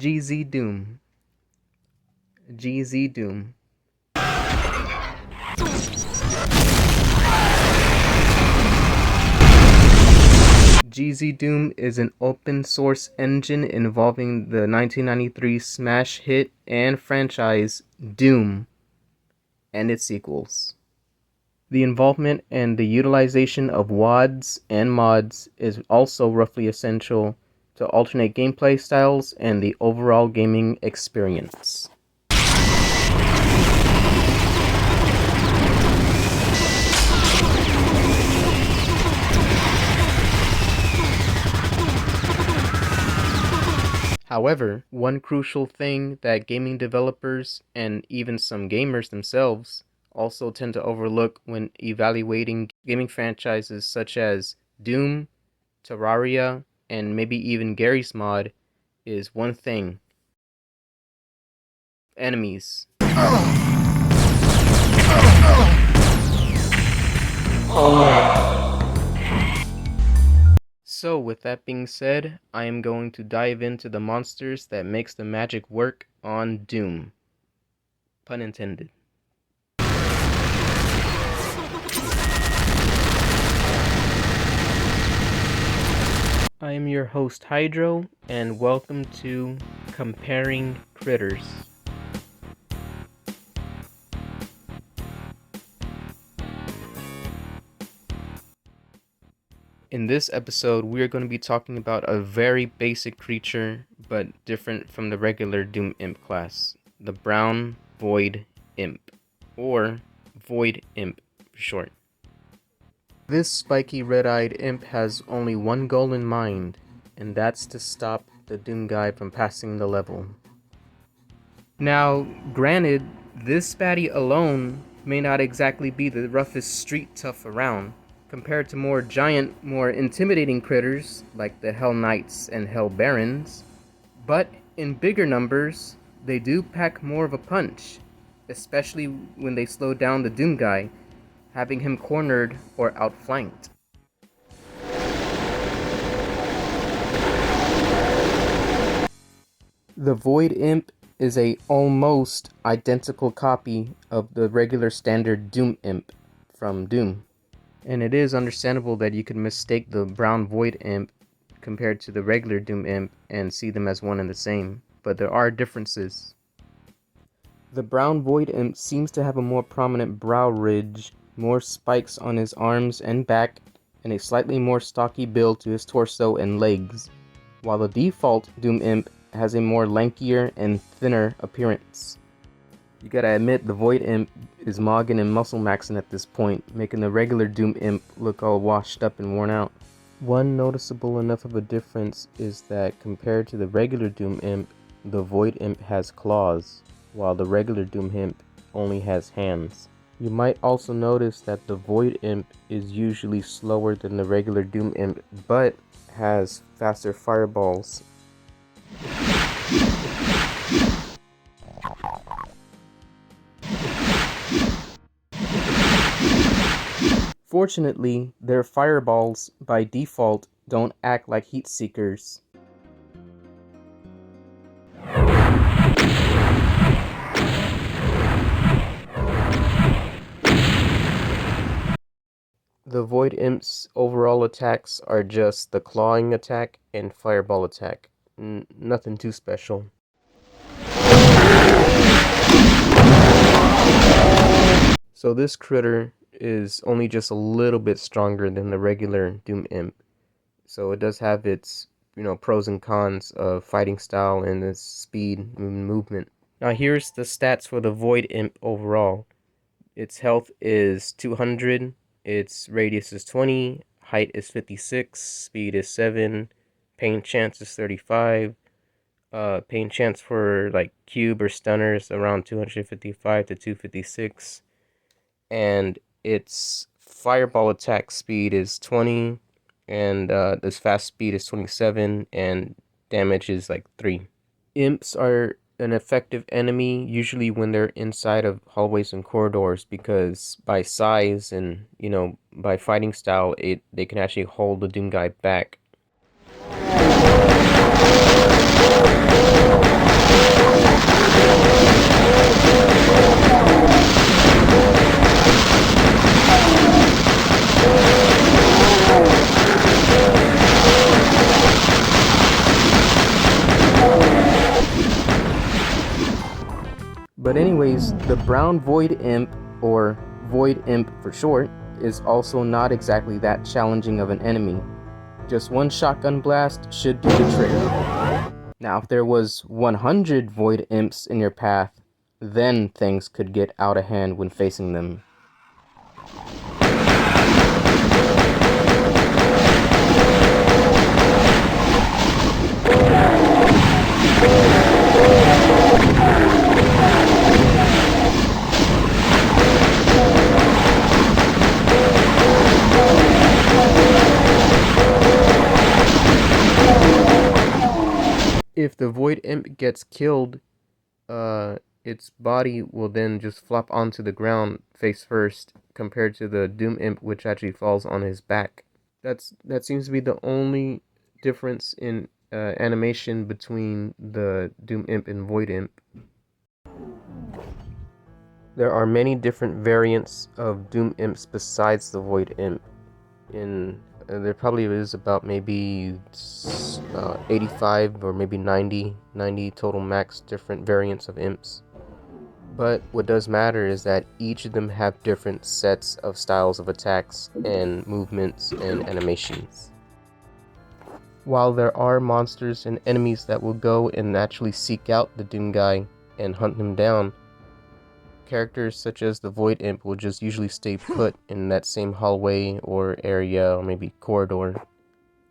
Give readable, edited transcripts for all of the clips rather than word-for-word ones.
GZ Doom. GZ Doom. GZ Doom is an open source engine involving the 1993 smash hit and franchise Doom and its sequels. The involvement and the utilization of WADs and mods is also roughly essential to alternate gameplay styles and the overall gaming experience. However, one crucial thing that gaming developers and even some gamers themselves also tend to overlook when evaluating gaming franchises such as Doom, Terraria, and maybe even Garry's Mod is one thing: enemies. So with that being said, I am going to dive into the monsters that makes the magic work on Doom. Pun intended. I am your host Hydro, and welcome to Comparing Critters. In this episode, we are going to be talking about a very basic creature, but different from the regular Doom Imp class, the Brown Void Imp, or Void Imp for short. This spiky red-eyed imp has only one goal in mind, and that's to stop the Doom guy from passing the level. Now, granted, this baddie alone may not exactly be the roughest street tough around, compared to more giant, more intimidating critters like the Hell Knights and Hell Barons, but in bigger numbers, they do pack more of a punch, especially when they slow down the Doom guy, having him cornered or outflanked. The Void Imp is a almost identical copy of the regular standard Doom Imp from Doom. And it is understandable that you could mistake the Brown Void Imp compared to the regular Doom Imp and see them as one and the same, but there are differences. The Brown Void Imp seems to have a more prominent brow ridge, more spikes on his arms and back, and a slightly more stocky build to his torso and legs, while the default Doom Imp has a more lankier and thinner appearance. You gotta admit, the Void Imp is mogging and muscle maxing at this point, making the regular Doom Imp look all washed up and worn out. One noticeable enough of a difference is that compared to the regular Doom Imp, the Void Imp has claws, while the regular Doom Imp only has hands. You might also notice that the Void Imp is usually slower than the regular Doom Imp, but has faster fireballs. Fortunately, their fireballs, by default, don't act like heat seekers. The Void Imp's overall attacks are just the clawing attack and fireball attack. Nothing too special. So this critter is only just a little bit stronger than the regular Doom Imp. So it does have its, pros and cons of fighting style and its speed and movement. Now here's the stats for the Void Imp overall. Its health is 200, its radius is 20, height is 56, speed is 7, pain chance is 35, pain chance for like cube or stunners around 255 to 256, and its fireball attack speed is 20, and this fast speed is 27, and damage is like 3. Imps are an effective enemy usually when they're inside of hallways and corridors, because by size and by fighting style, they can actually hold the Doom guy back. But anyways, the Brown Void Imp, or Void Imp for short, is also not exactly that challenging of an enemy. Just one shotgun blast should do the trick. Now, if there was 100 Void Imps in your path, then things could get out of hand when facing them. If the Void Imp gets killed, its body will then just flop onto the ground face first, compared to the Doom Imp, which actually falls on his back. That seems to be the only difference in animation between the Doom Imp and Void Imp. There are many different variants of Doom Imps besides the Void Imp. There probably is about maybe 85 or maybe 90 total max different variants of imps. But what does matter is that each of them have different sets of styles of attacks and movements and animations. While there are monsters and enemies that will go and naturally seek out the Doom guy and hunt him down, characters such as the Void Imp will just usually stay put in that same hallway or area or maybe corridor.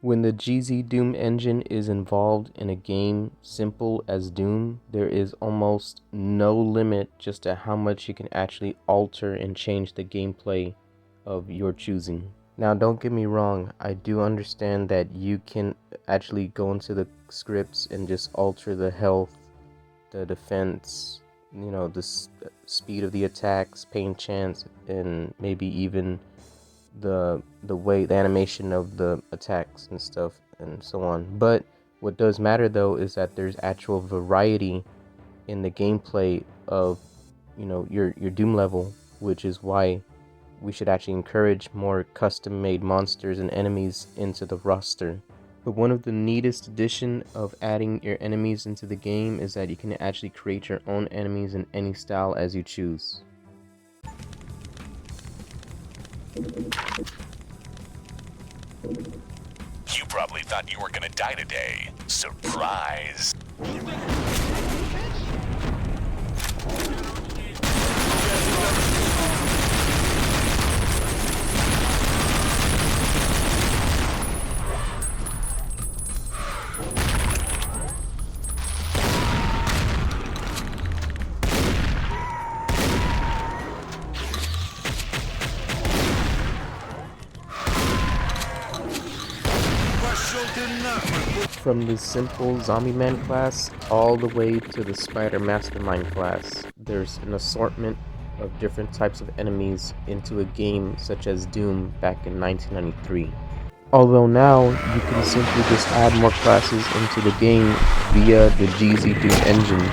When the GZ Doom engine is involved in a game simple as Doom, there is almost no limit just to how much you can actually alter and change the gameplay of your choosing. Now, don't get me wrong, I do understand that you can actually go into the scripts and just alter the health, the defense, the speed of the attacks, pain chance, and maybe even the animation of the attacks and stuff and so on. But what does matter though is that there's actual variety in the gameplay of your Doom level, which is why we should actually encourage more custom-made monsters and enemies into the roster. But one of the neatest addition of adding your enemies into the game is that you can actually create your own enemies in any style as you choose. You probably thought you were gonna die today. Surprise! From the simple Zombie Man class all the way to the Spider Mastermind class, there's an assortment of different types of enemies into a game such as Doom back in 1993. Although now you can simply just add more classes into the game via the GZ Doom engine.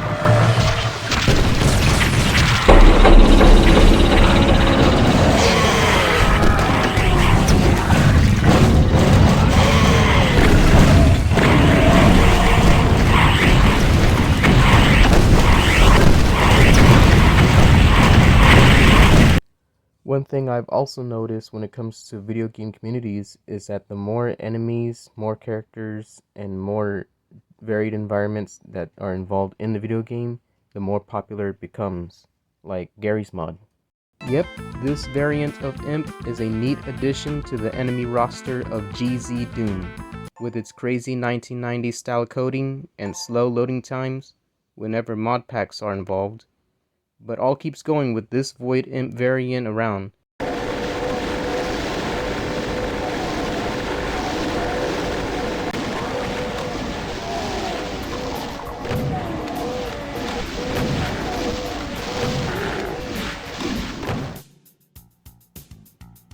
One thing I've also noticed when it comes to video game communities is that the more enemies, more characters, and more varied environments that are involved in the video game, the more popular it becomes, like Garry's Mod. Yep, this variant of Imp is a neat addition to the enemy roster of GZ Doom. With its crazy 1990s style coding and slow loading times whenever mod packs are involved. But all keeps going with this Void Imp variant around.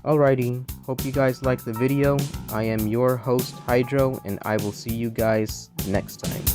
Alrighty, hope you guys like the video. I am your host Hydro, and I will see you guys next time.